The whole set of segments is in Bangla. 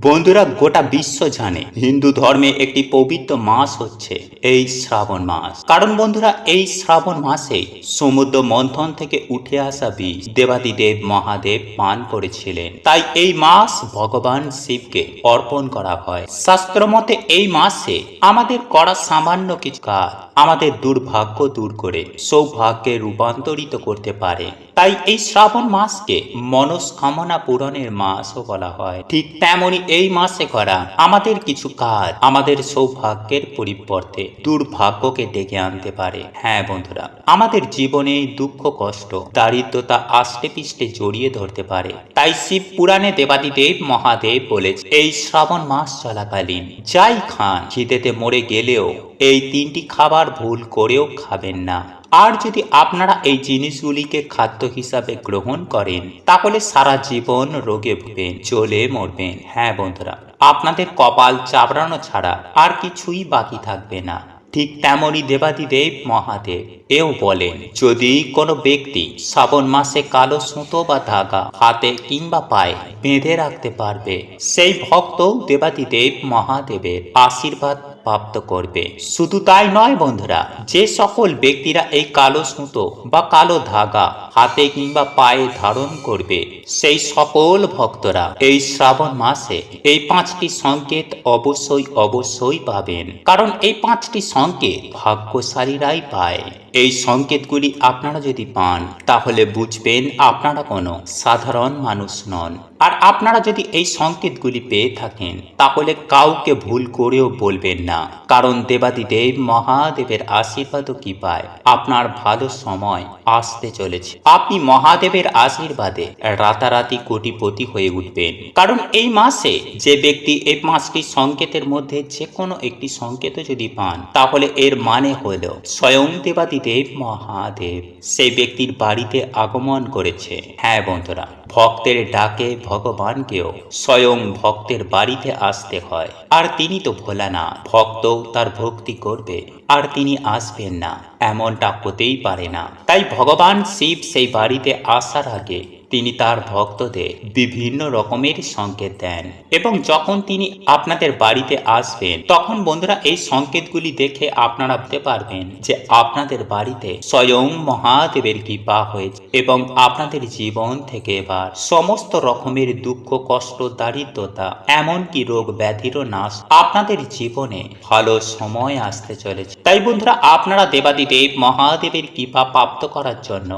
বন্ধুরা, গোটা বিশ্ব জানে হিন্দু ধর্মে একটি পবিত্র মাস হচ্ছে এই শ্রাবণ মাস। কারণ বন্ধুরা, এই শ্রাবণ মাসে সমুদ্র মন্থন থেকে উঠে আসা বীজ দেবাদিদেব মহাদেব পান করেছিলেন। তাই এই মাস ভগবান শিবকে অর্পণ করা হয়। শাস্ত্র মতে এই মাসে আমাদের করা সামান্য কিছু কাজ আমাদের দুর্ভাগ্য দূর করে সৌভাগ্যে রূপান্তরিত করতে পারে। তাই এই শ্রাবণ মাসকে মনস্কামনা পূরণের মাসও বলা হয়। ঠিক তেমনি এই মাসে করা আমাদের কিছু কাজ আমাদের সৌভাগ্যের পরিবর্তে দুর্ভাগ্যকে ডেকে আনতে পারে। হ্যাঁ বন্ধুরা, আমাদের জীবনে দুঃখ কষ্ট দারিদ্রতা আষ্টে পিষ্টে জড়িয়ে ধরতে পারে। তাই শিব পুরাণে দেবাদিদেব মহাদেব বলেছে, এই শ্রাবণ মাস চলাকালীন যাই খান খিদেতে মরে গেলেও এই তিনটি খাবার ভুল করেও খাবেন না। আর যদি আপনারা এই জিনিসগুলিকে খাদ্য হিসাবে গ্রহণ করেন তাহলে সারা জীবন রোগে ভুগবেন, জ্বলে মরবেন। হ্যাঁ বন্ধুরা, আপনাদের কপাল চাবড়ানো ছাড়া আর কিছুই বাকি থাকবে না। ঠিক তেমনই দেবাদিদেব মহাদেব এও বলেন, যদি কোনো ব্যক্তি শ্রাবণ মাসে কালো সুতো বা ধাগা হাতে কিংবা পায়ে বেঁধে রাখতে পারবে, সেই ভক্ত দেবাদিদেব মহাদেবের আশীর্বাদ প্রাপ্ত করবে। শুধু তাই নয় বন্ধুরা, যে সকল ব্যক্তিরা এই কালো সুতো বা কালো ধাগা হাতে কিংবা পায়ে ধারণ করবে, সেই সকল ভক্তরা এই শ্রাবণ মাসে এই 5টি সংকেত অবশ্যই পাবেন। কারণ এই 5টি সংকেত ভাগ্যশালীরাই পায়। এই সংকেতগুলি আপনারা যদি পান তাহলে বুঝবেন আপনারা কোনো সাধারণ মানুষ নন। আর আপনারা যদি এই সংকেতগুলি পেয়ে থাকেন তাহলে কাউকে ভুল করেও বলবেন না। কারণ দেবাদিদেব মহাদেবের আশীর্বাদও কি পায়, আপনার ভালো সময় আসতে চলেছে। আপনি মহাদেবের আশীর্বাদে রাতারাতি কোটিপতি হয়ে উঠবেন। কারণ এই মাসে যে ব্যক্তি এই 5টি সংকেতের মধ্যে যে কোনো একটি সংকেত যদি পান তাহলে এর মানে হলো স্বয়ং দেবাদিদেব মহাদেব সেই ব্যক্তির বাড়িতে আগমন করেছে। হ্যাঁ বন্ধুরা, ভক্তের ডাকে ভগবানকেও স্বয়ং ভক্তের বাড়িতে আসতে হয়। আর তিনি তো ভোলা না, ভক্ত তার ভক্তি করবে আর তিনি আসবেন না, এমনটা হতেই পারে না। তাই ভগবান শিব সেই বাড়িতে আসার আগে তিনি তার ভক্তদের বিভিন্ন রকমের সংকেত দেন। এবং যখন তিনি আপনাদের বাড়িতে আসবেন তখন বন্ধুরা এই সংকেতগুলি দেখে আপনারা বুঝতে পারবেন যে আপনাদের বাড়িতে স্বয়ং মহাদেবের কৃপা হয়েছে এবং আপনাদের জীবন থেকে এবার সমস্ত রকমের দুঃখ কষ্ট দারিদ্রতা এমনকি রোগ ব্যাধিরও নাশ, আপনাদের জীবনে ভালো সময় আসতে চলেছে। তাই বন্ধুরা, আপনারা দেবাদিদেব মহাদেবের কৃপা প্রাপ্ত করার জন্য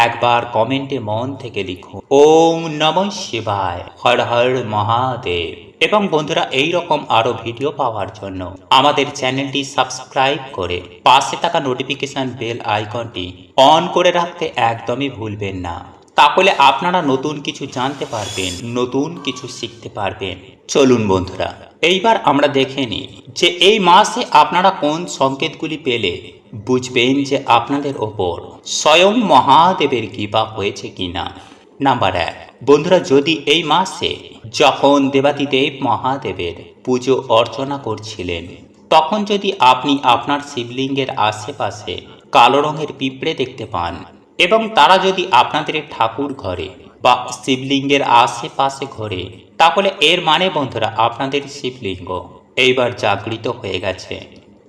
একবার কমেন্টে মন থেকে লিখুন ওম নমঃ শিবায়, হর হর মহাদেব। এবং বন্ধুরা, এই রকম আরো ভিডিও পাওয়ার জন্য আমাদের চ্যানেলটি সাবস্ক্রাইব করে পাশে থাকা নোটিফিকেশন বেল আইকনটি অন করে রাখতে একদমই ভুলবেন না। তাহলে আপনারা নতুন কিছু জানতে পারবেন, নতুন কিছু শিখতে পারবেন। চলুন বন্ধুরা, এইবার আমরা দেখে নিই যে এই মাসে আপনারা কোন সংকেতগুলি পেলে বুঝবেন যে আপনাদের ওপর স্বয়ং মহাদেবের কৃপা হয়েছে কিনা। নাম্বার 1, বন্ধুরা, যদি এই মাসে যখন দেবাদিদেব মহাদেবের পুজো অর্চনা করছিলেন তখন যদি আপনি আপনার শিবলিঙ্গের আশেপাশে কালো রঙের পিঁপড়ে দেখতে পান এবং তারা যদি আপনাদের ঠাকুর ঘরে বা শিবলিঙ্গের আশেপাশে ঘোরে, তাহলে এর মানে বন্ধুরা আপনাদের শিবলিঙ্গ এইবার জাগৃত হয়ে গেছে।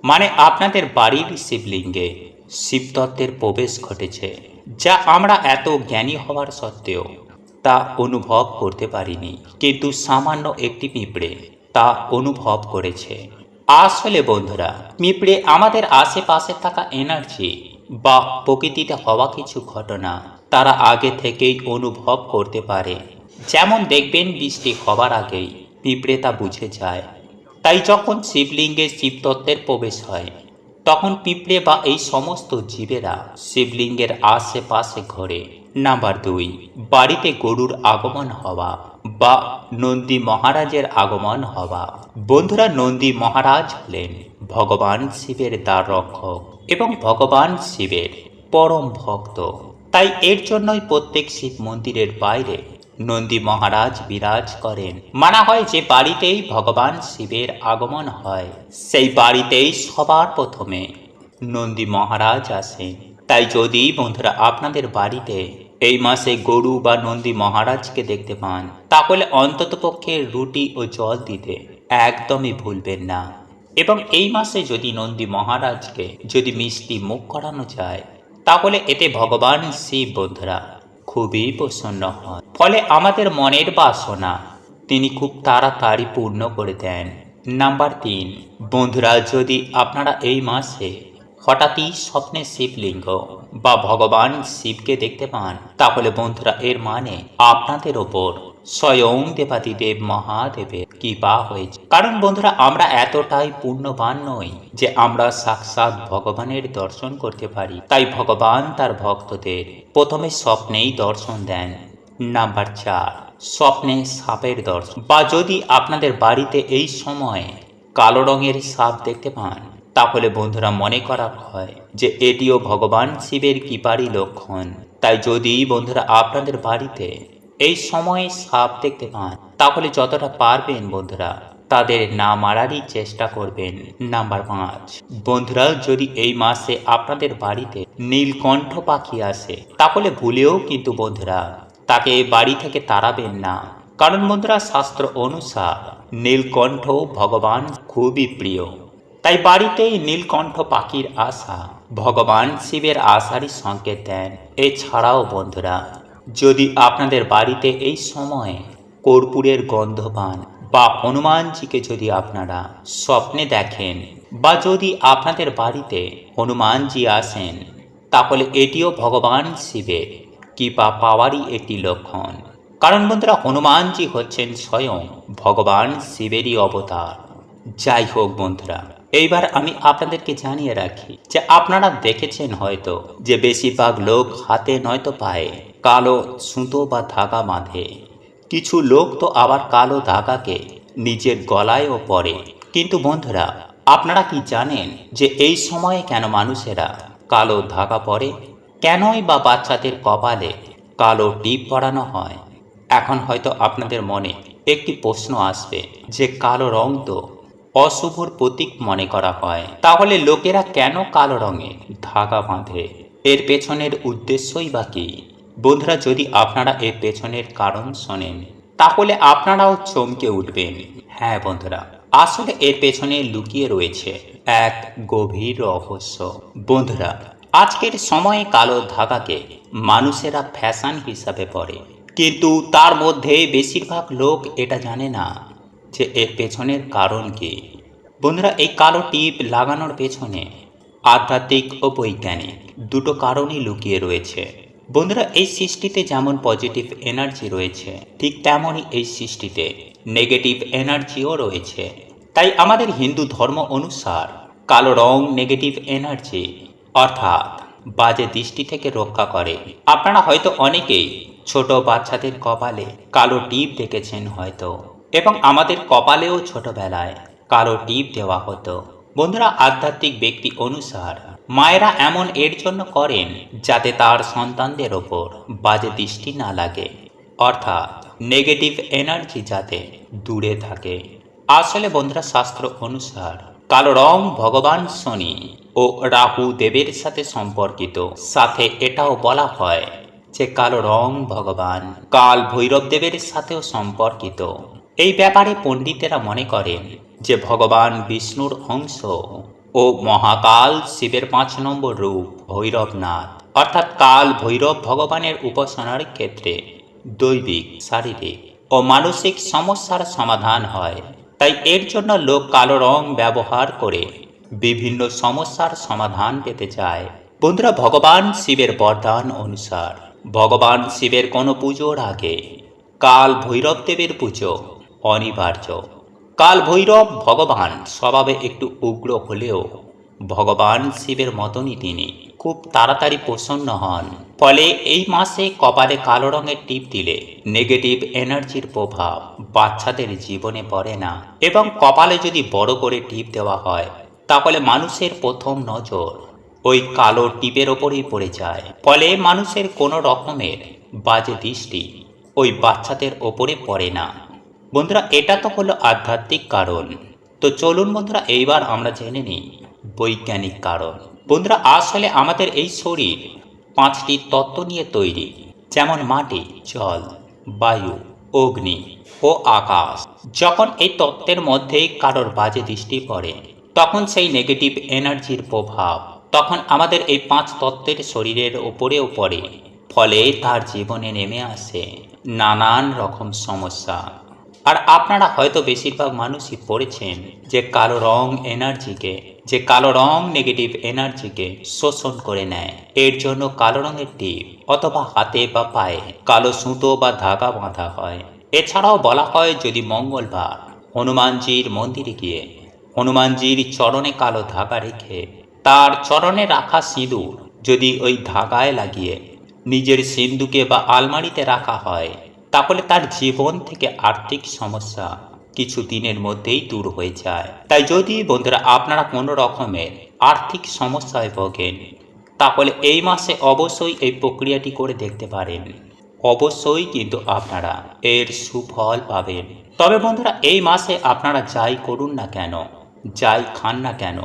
মানে আপনাদের বাড়ির শিবলিঙ্গে শিবতত্ত্বের প্রবেশ ঘটেছে, যা আমরা এত জ্ঞানী হওয়ার সত্ত্বেও তা অনুভব করতে পারিনি, কিন্তু সামান্য একটি পিঁপড়ে তা অনুভব করেছে। আসলে বন্ধুরা, পিঁপড়ে আমাদের আশেপাশে থাকা এনার্জি বা প্রকৃতিতে হওয়া কিছু ঘটনা তারা আগে থেকেই অনুভব করতে পারে। যেমন দেখবেন বৃষ্টি হবার আগেই পিঁপড়ে তা বুঝে যায়। তাই যখন শিবলিঙ্গে শিবতত্ত্বের প্রবেশ হয় তখন পিঁপড়ে বা এই সমস্ত জীবেরা শিবলিঙ্গের আশেপাশে ঘোরে। নাম্বার 2, বাড়িতে গরুর আগমন হওয়া বা নন্দী মহারাজের আগমন হওয়া। বন্ধুরা, নন্দী মহারাজ হলেন ভগবান শিবের দ্বার রক্ষক এবং ভগবান শিবের পরম ভক্ত। তাই এর জন্যই প্রত্যেক শিব মন্দিরের বাইরে নন্দী মহারাজ বিরাজ করেন। মানা হয় যে বাড়িতেই ভগবান শিবের আগমন হয় সেই বাড়িতেই সবার প্রথমে নন্দী মহারাজ আসেন। তাই যদি বন্ধুরা আপনাদের বাড়িতে এই মাসে গরু বা নন্দী মহারাজকে দেখতে পান, তাহলে অন্ততপক্ষে রুটি ও জল দিতে একদমই ভুলবেন না। এবং এই মাসে যদি নন্দী মহারাজকে যদি মিষ্টি মুখ করানো যায়, তাহলে এতে ভগবান শিব বন্ধুরা খুবই প্রসন্ন হন। ফলে আমাদের মনের বাসনা তিনি খুব তাড়াতাড়ি পূর্ণ করে দেন। নাম্বার 3, বন্ধুরা যদি আপনারা এই মাসে হঠাৎই স্বপ্নে শিবলিঙ্গ বা ভগবান শিবকে দেখতে পান, তাহলে বন্ধুরা এর মানে আপনাদের ওপর স্বয়ং দেবাদিদেব মহাদেবের কৃপা হয়েছে। কারণ বন্ধুরা আমরা এতটাই পুণ্যবান নই যে আমরা সাক্ষাৎ ভগবানের দর্শন করতে পারি। তাই ভগবান তার ভক্তদের প্রথমে স্বপ্নেই দর্শন দেন। নাম্বার 4, স্বপ্নে সাপের দর্শন, বা যদি আপনাদের বাড়িতে এই সময়ে কালো রঙের সাপ দেখতে পান, তাহলে বন্ধুরা মনে করা হয় যে এটিও ভগবান শিবের কৃপারই লক্ষণ। তাই যদি বন্ধুরা আপনাদের বাড়িতে এই সময়ে সাপ দেখতে পান, তাহলে যতটা পারবেন বন্ধুরা তাদের না মারারই চেষ্টা করবেন। নাম্বার 5, বন্ধুরা যদি এই মাসে আপনাদের বাড়িতে নীলকণ্ঠ পাখি আসে, তাহলে ভুলেও কিন্তু বন্ধুরা তাকে বাড়ি থেকে তাড়াবেন না। কারণ বন্ধুরা শাস্ত্র অনুসার নীলকণ্ঠ ভগবান খুবই প্রিয়। তাই বাড়িতে নীলকণ্ঠ পাখির আসা ভগবান শিবের আসারই সংকেত দেন। এছাড়াও বন্ধুরা যদি আপনাদের বাড়িতে এই সময়ে কর্পূরের গন্ধ পান, বা হনুমানজিকে যদি আপনারা স্বপ্নে দেখেন, বা যদি আপনাদের বাড়িতে হনুমানজি আসেন, তাহলে এটিও ভগবান শিবের কৃপা পাওয়ারই একটি লক্ষণ। কারণ বন্ধুরা হনুমানজি হচ্ছেন স্বয়ং ভগবান শিবেরই অবতার। যাই হোক বন্ধুরা, এইবার আমি আপনাদেরকে জানিয়ে রাখি যে আপনারা দেখেছেন হয়তো যে বেশিরভাগ লোক হাতে নয়তো পায়ে কালো সুতো বা ধাগা বাঁধে। কিছু লোক তো আবার কালো ধাগাকে নিজের গলায়ও পরে। কিন্তু বন্ধুরা আপনারা কি জানেন যে এই সময়ে কেন মানুষেরা কালো ধাগা পরে? কেনই বা বাচ্চাদের কপালে কালো টিপ পরানো হয়? এখন হয়তো আপনাদের মনে একটি প্রশ্ন আসবে যে কালো রং তো অশুভর প্রতীক মনে করা হয়, তাহলে লোকেরা কেন কালো রঙে ধাগা বাঁধে? এর পেছনের উদ্দেশ্যই বা কি? বন্ধুরা যদি আপনারা এর পেছনের কারণ শোনেন, তাহলে আপনারাও চমকে উঠবেন। হ্যাঁ বন্ধুরা, আসলে এর পেছনে লুকিয়ে রয়েছে এক গভীর রহস্য। বন্ধুরা আজকের সময়ে কালো ধাগাকে মানুষেরা ফ্যাশন হিসাবে পরে, কিন্তু তার মধ্যে বেশিরভাগ লোক এটা জানে না যে এর পেছনের কারণ কি। বন্ধুরা এই কালো টিপ লাগানোর পেছনে আধ্যাত্মিক ও বৈজ্ঞানিক দুটো কারণই লুকিয়ে রয়েছে। বন্ধুরা এই সৃষ্টিতে যেমন পজিটিভ এনার্জি রয়েছে, ঠিক তেমনই এই সৃষ্টিতে নেগেটিভ এনার্জিও রয়েছে। তাই আমাদের হিন্দু ধর্ম অনুসার কালো রং নেগেটিভ এনার্জি অর্থাৎ বাজে দৃষ্টি থেকে রক্ষা করে। আপনারা হয়তো অনেকেই ছোট বাচ্চাদের কপালে কালো টিপ দেখেছেন হয়তো, এবং আমাদের কপালেও ছোটবেলায় কালো টিপ দেওয়া হতো। বন্ধুরা আধ্যাত্মিক ব্যক্তি অনুসার মায়েরা এমন এর জন্য করেন যাতে তার সন্তানদের ওপর বাজে দৃষ্টি না লাগে, অর্থাৎ নেগেটিভ এনার্জি যাতে দূরে থাকে। আসলে বন্ধুরা শাস্ত্র অনুসার কালো রং ভগবান শনি ও রাহু দেবের সাথে সম্পর্কিত। সাথে এটাও বলা হয় যে কালো রং ভগবান কাল ভৈরব দেবের সাথেও সম্পর্কিত। এই ব্যাপারে পণ্ডিতেরা মনে করেন যে ভগবান বিষ্ণুর অংশ ও মহাকাল শিবের 5 নম্বর রূপ ভৈরবনাথ, অর্থাৎ কাল ভৈরব ভগবানের উপাসনার ক্ষেত্রে দৈবিক, শারীরিক ও মানসিক সমস্যার সমাধান হয়। তাই এর জন্য লোক কালো রং ব্যবহার করে বিভিন্ন সমস্যার সমাধান পেতে চায়। বন্ধুরা ভগবান শিবের বরদান অনুসার ভগবান শিবের কোনো পুজোর আগে কাল ভৈরব দেবের পুজো অনিবার্য। কাল ভৈরব ভগবান স্বভাবে একটু উগ্র হলেও ভগবান শিবের মতনই তিনি খুব তাড়াতাড়ি প্রসন্ন হন। ফলে এই মাসে কপালে কালো রঙের টিপ দিলে নেগেটিভ এনার্জির প্রভাব বাচ্চাদের জীবনে পড়ে না। এবং কপালে যদি বড় করে টিপ দেওয়া হয়, তাহলে মানুষের প্রথম নজর ওই কালো টিপের ওপরেই পড়ে যায়। ফলে মানুষের কোনো রকমের বাজে দৃষ্টি ওই বাচ্চাদের ওপরে পড়ে না। বন্ধুরা এটা তো হলো আধ্যাত্মিক কারণ। তো চলুন বন্ধুরা এইবার আমরা জেনে নিই বৈজ্ঞানিক কারণ। বন্ধুরা আসলে আমাদের এই শরীর 5টি তত্ত্ব নিয়ে তৈরি। যেমন মাটি, জল, বায়ু, অগ্নি ও আকাশ। যখন এই তত্ত্বের মধ্যেই কারোর বাজে দৃষ্টি পড়ে, তখন সেই নেগেটিভ এনার্জির প্রভাব তখন আমাদের এই 5 তত্ত্বের শরীরের ওপরেও পড়ে। ফলে তার জীবনে নেমে আসে নানান রকম সমস্যা। আর আপনারা হয়তো বেশিরভাগ মানুষই পড়েছেন যে কালো রং নেগেটিভ এনার্জিকে শোষণ করে নেয়। এর জন্য কালো রঙের টিপ অথবা হাতে বা পায়ে কালো সুতো বা ধাগা বাঁধা হয়। এছাড়াও বলা হয়, যদি মঙ্গলবার হনুমানজির মন্দিরে গিয়ে হনুমানজির চরণে কালো ধাগা রেখে তার চরণে রাখা সিঁদুর যদি ওই ধাগায় লাগিয়ে নিজের সিন্ধুকে বা আলমারিতে রাখা হয়, তাহলে তার জীবন থেকে আর্থিক সমস্যা কিছু দিনের মধ্যেই দূর হয়ে যায়। তাই যদি বন্ধুরা আপনারা কোনো রকমের আর্থিক সমস্যায় ভোগেন, তাহলে এই মাসে অবশ্যই এই প্রক্রিয়াটি করে দেখতে পারেন। অবশ্যই কিন্তু আপনারা এর সুফল পাবেন। তবে বন্ধুরা এই মাসে আপনারা যাই করুন না কেন, যাই খান না কেন,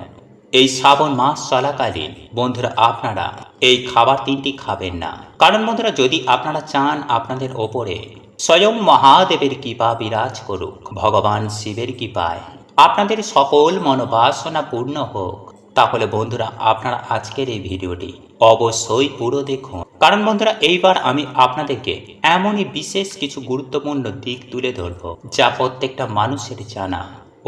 এই শ্রাবণ মাস চলাকালীন বন্ধুরা আপনারা এই খাবার 3টি খাবেন না। কারণ বন্ধুরা, যদি আপনারা চান আপনাদের ওপরে স্বয়ং মহাদেবের কৃপা বিরাজ করুক, ভগবান শিবের কৃপায় আপনাদের সকল মনোবাসনা পূর্ণ হোক, তাহলে বন্ধুরা আপনারা আজকের এই ভিডিওটি অবশ্যই পুরো দেখুন। কারণ বন্ধুরা, এইবার আমি আপনাদেরকে এমনই বিশেষ কিছু গুরুত্বপূর্ণ দিক তুলে ধরব, যা প্রত্যেকটা মানুষের জানা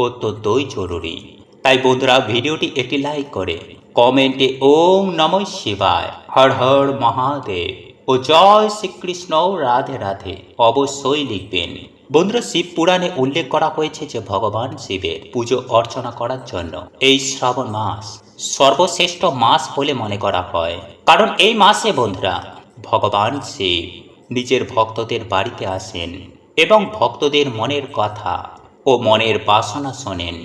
অত্যন্তই জরুরি। তাই বন্ধুরা, ভিডিওটি একটি লাইক করে কমেন্টে ওম নমঃ শিবায়, হর হর মহাদেব ও জয় শ্রীকৃষ্ণ, রাধে রাধে অবশ্যই লিখবেন। বন্ধুরা, শিব পুরাণে উল্লেখ করা হয়েছে যে ভগবান শিবের পুজো অর্চনা করার জন্য এই শ্রাবণ মাস সর্বশ্রেষ্ঠ মাস বলে মনে করা হয়। কারণ এই মাসে বন্ধুরা ভগবান শিব নিজের ভক্তদের বাড়িতে আসেন এবং ভক্তদের মনের কথা ও মনের বাসনা শোনেন।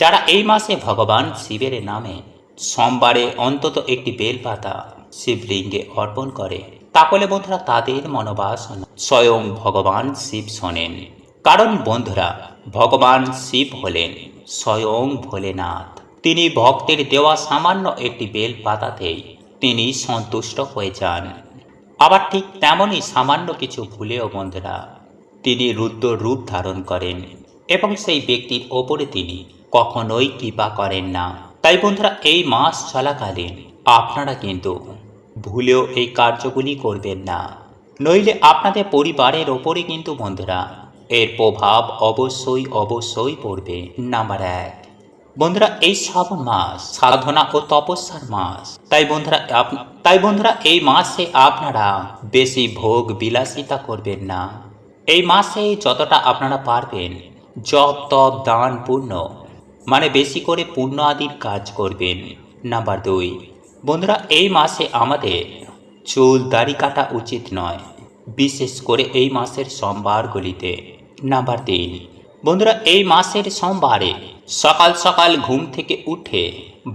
যারা এই মাসে ভগবান শিবের নামে সোমবারে অন্তত একটি বেলপাতা শিবলিঙ্গে অর্পণ করে, তাহলে বন্ধুরা তাদের মনোবাসনা স্বয়ং ভগবান শিব শোনেন। কারণ বন্ধুরা, ভগবান শিব হলেন স্বয়ং ভোলেনাথ। তিনি ভক্তের দেওয়া সামান্য একটি বেলপাতাতেই তিনি সন্তুষ্ট হয়ে যান। আবার ঠিক তেমনই সামান্য কিছু ভুলেও বন্ধুরা তিনি রুদ্র রূপ ধারণ করেন এবং সেই ব্যক্তির ওপরে তিনি কখনোই কৃপা করেন না। তাই বন্ধুরা, এই মাস চলাকালীন আপনারা কিন্তু ভুলেও এই কার্যগুলি করবেন না, নইলে আপনাদের পরিবারের ওপরে কিন্তু বন্ধুরা এর প্রভাব অবশ্যই পড়বে। নাম্বার 1, বন্ধুরা এই শ্রাবণ মাস সাধনা ও তপস্যার মাস। তাই বন্ধুরা এই মাসে আপনারা বেশি ভোগ বিলাসিতা করবেন না। এই মাসে যতটা আপনারা পারবেন জপ তপ দান পুণ্য মানে বেশি করে পুণ্য আদির কাজ করবেন। নাম্বার 2, বন্ধুরা এই মাসে আমাদের চুল দাড়ি কাটা উচিত নয়, বিশেষ করে এই মাসের সোমবারগুলিতে। নাম্বার 3, বন্ধুরা এই মাসের সোমবারে সকাল সকাল ঘুম থেকে উঠে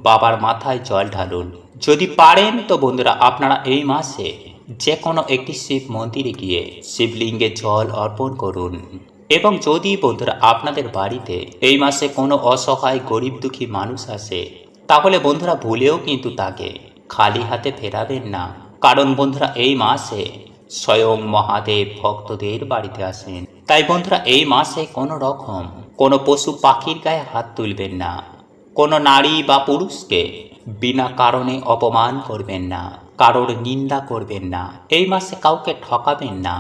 বাবার মাথায় জল ঢালুন। যদি পারেন তো বন্ধুরা আপনারা এই মাসে যে কোনো একটি শিব মন্দিরে গিয়ে শিবলিঙ্গে জল অর্পণ করুন। এবং যদি বন্ধুরা আপনাদের বাড়িতে এই মাসে কোনো অসহায় গরিব দুঃখী মানুষ আসে, তাহলে বন্ধুরা ভুলেও কিন্তু তাকে খালি হাতে ফেরাবেন না। কারণ বন্ধুরা এই মাসে স্বয়ং মহাদেব ভক্তদের বাড়িতে আসেন। তাই বন্ধুরা এই মাসে কোনো পশু পাখির গায়ে হাত তুলবেন না, কোনো নারী বা পুরুষকে বিনা কারণে অপমান করবেন না, কারোর নিন্দা করবেন না, এই মাসে কাউকে ঠকাবেন না,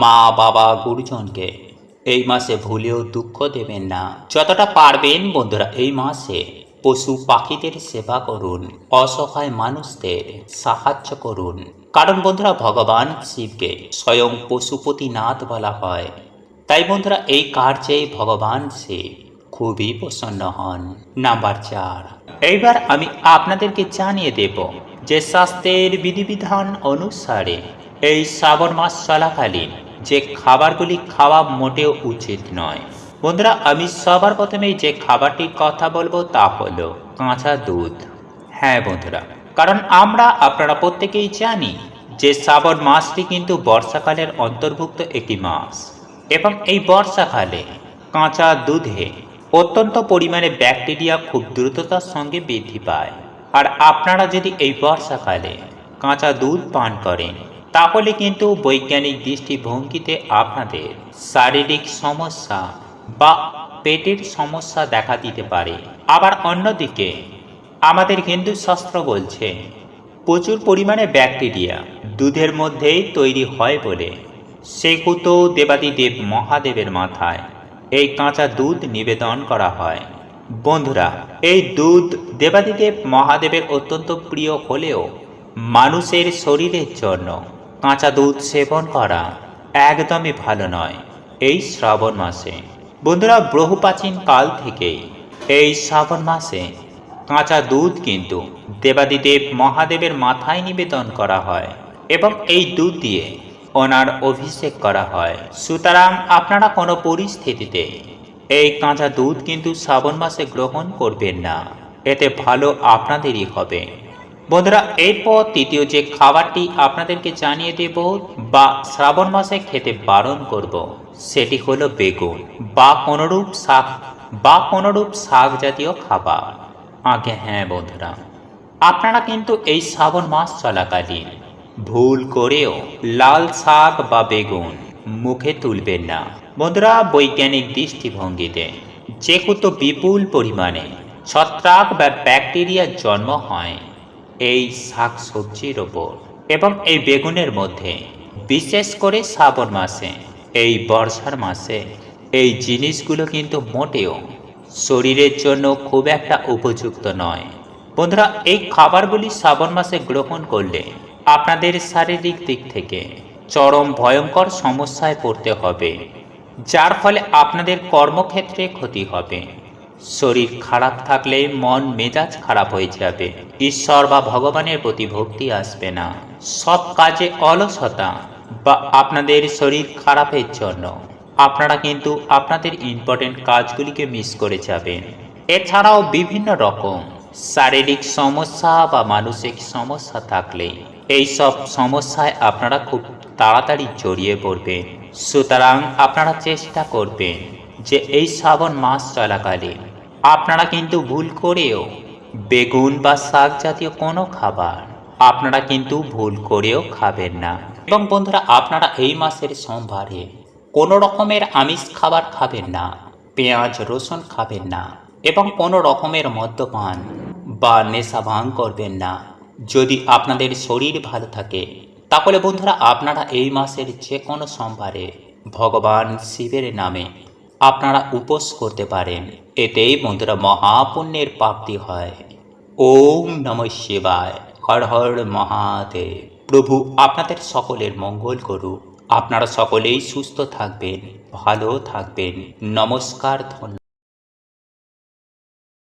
মা বাবা গুরুজনকে এই মাসে ভুলেও দুঃখ দেবেন না। যতটা পারবেন বন্ধুরা এই মাসে পশু পাখিদের সেবা করুন, অসহায় মানুষদের সাহায্য করুন। কারণ বন্ধুরা ভগবান শিবকে স্বয়ং পশুপতিনাথ বলা হয়। তাই বন্ধুরা এই কার্যে ভগবান শিব খুবই প্রসন্ন হন। নাম্বার 4, এইবার আমি আপনাদেরকে জানিয়ে দেব যে শাস্ত্রের বিধিবিধান অনুসারে এই শ্রাবণ মাস চলাকালীন যে খাবারগুলি খাওয়া মোটেও উচিত নয়। বন্ধুরা আমি সবার প্রথমেই যে খাবারটির কথা বলবো তা হলো কাঁচা দুধ। হ্যাঁ বন্ধুরা, কারণ আপনারা প্রত্যেকেই জানি যে শ্রাবণ মাসটি কিন্তু বর্ষাকালের অন্তর্ভুক্ত একটি মাস এবং এই বর্ষাকালে কাঁচা দুধে অত্যন্ত পরিমাণে ব্যাকটেরিয়া খুব দ্রুততার সঙ্গে বৃদ্ধি পায়। আর আপনারা যদি এই বর্ষাকালে কাঁচা দুধ পান করেন, তাহলে কিন্তু বৈজ্ঞানিক দৃষ্টিভঙ্গিতে আপনাদের শারীরিক সমস্যা বা পেটের সমস্যা দেখা দিতে পারে। আবার অন্যদিকে আমাদের হিন্দু শাস্ত্র বলছে প্রচুর পরিমাণে ব্যাকটেরিয়া দুধের মধ্যেই তৈরি হয় বলে সেহেতু দেবাদিদেব মহাদেবের মাথায় এই কাঁচা দুধ নিবেদন করা হয়। বন্ধুরা, এই দুধ দেবাদিদেব মহাদেবের অত্যন্ত প্রিয় হলেও মানুষের শরীরের জন্য কাঁচা দুধ সেবন করা একদমই ভালো নয় এই শ্রাবণ মাসে। বন্ধুরা, বহু প্রাচীন কাল থেকেই এই শ্রাবণ মাসে কাঁচা দুধ কিন্তু দেবাদিদেব মহাদেবের মাথায় নিবেদন করা হয় এবং এই দুধ দিয়ে ওনার অভিষেক করা হয়। সুতরাং আপনারা কোনো পরিস্থিতিতে এই কাঁচা দুধ কিন্তু শ্রাবণ মাসে গ্রহণ করবেন না, এতে ভালো আপনাদেরই হবে। বন্ধুরা, এরপর তৃতীয় যে খাবারটি আপনাদেরকে জানিয়ে দেব বা শ্রাবণ মাসে খেতে বারণ করব, সেটি হলো বেগুন বা কোনোরূপ শাক জাতীয় খাবার। আগে হ্যাঁ বন্ধুরা, আপনারা কিন্তু এই শ্রাবণ মাস চলাকালীন ভুল করেও লাল শাক বা বেগুন মুখে তুলবেন না। বন্ধুরা, বৈজ্ঞানিক দৃষ্টিভঙ্গিতে যেহেতু বিপুল পরিমাণে ছত্রাক বা ব্যাকটেরিয়ার জন্ম হয় এই শাক সবজির ওপর এবং এই বেগুনের মধ্যে, বিশেষ করে শ্রাবণ মাসে, এই বর্ষার মাসে এই জিনিসগুলো কিন্তু মোটেও শরীরের জন্য খুব একটা উপযুক্ত নয়। বন্ধুরা, এই খাবারগুলি শ্রাবণ মাসে গ্রহণ করলে আপনাদের শারীরিক দিক থেকে চরম ভয়ঙ্কর সমস্যায় পড়তে হবে, যার ফলে আপনাদের কর্মক্ষেত্রে ক্ষতি হবে। শরীর খারাপ থাকলে মন মেজাজ খারাপ হয়ে যাবে, ঈশ্বর বা ভগবানের প্রতি ভক্তি আসবে না, সব কাজে অলসতা বা আপনাদের শরীর খারাপের জন্য আপনারা কিন্তু আপনাদের ইম্পর্টেন্ট কাজগুলিকে মিস করে যাবেন। এছাড়াও বিভিন্ন রকম শারীরিক সমস্যা বা মানসিক সমস্যা থাকলে এই সব সমস্যায় আপনারা খুব তাড়াতাড়ি জড়িয়ে পড়বেন। সুতরাং আপনারা চেষ্টা করবেন যে এই শ্রাবণ মাস চলাকালীন আপনারা কিন্তু ভুল করেও বেগুন বা শাক জাতীয় কোনো খাবার আপনারা কিন্তু ভুল করেও খাবেন না। এবং বন্ধুরা, আপনারা এই মাসের সোমবারে কোনো রকমের আমিষ খাবার খাবেন না, পেঁয়াজ রসুন খাবেন না এবং কোনো রকমের মদ্যপান বা নেশা ভাঙ করবেন না। যদি আপনাদের শরীর ভালো থাকে তাহলে বন্ধুরা আপনারা এই মাসের যে কোনো সোমবারে ভগবান শিবের নামে আপনারা উপোস করতে পারেন। এতেই বন্ধুরা মহাপুণ্যের প্রাপ্তি হয়। ওম নমঃ শিবায়। হর হর মহাদেব। প্রভু আপনাদের সকলের মঙ্গল করুক। আপনারা সকলেই সুস্থ থাকবেন, ভালো থাকবেন। নমস্কার, ধন্যবাদ।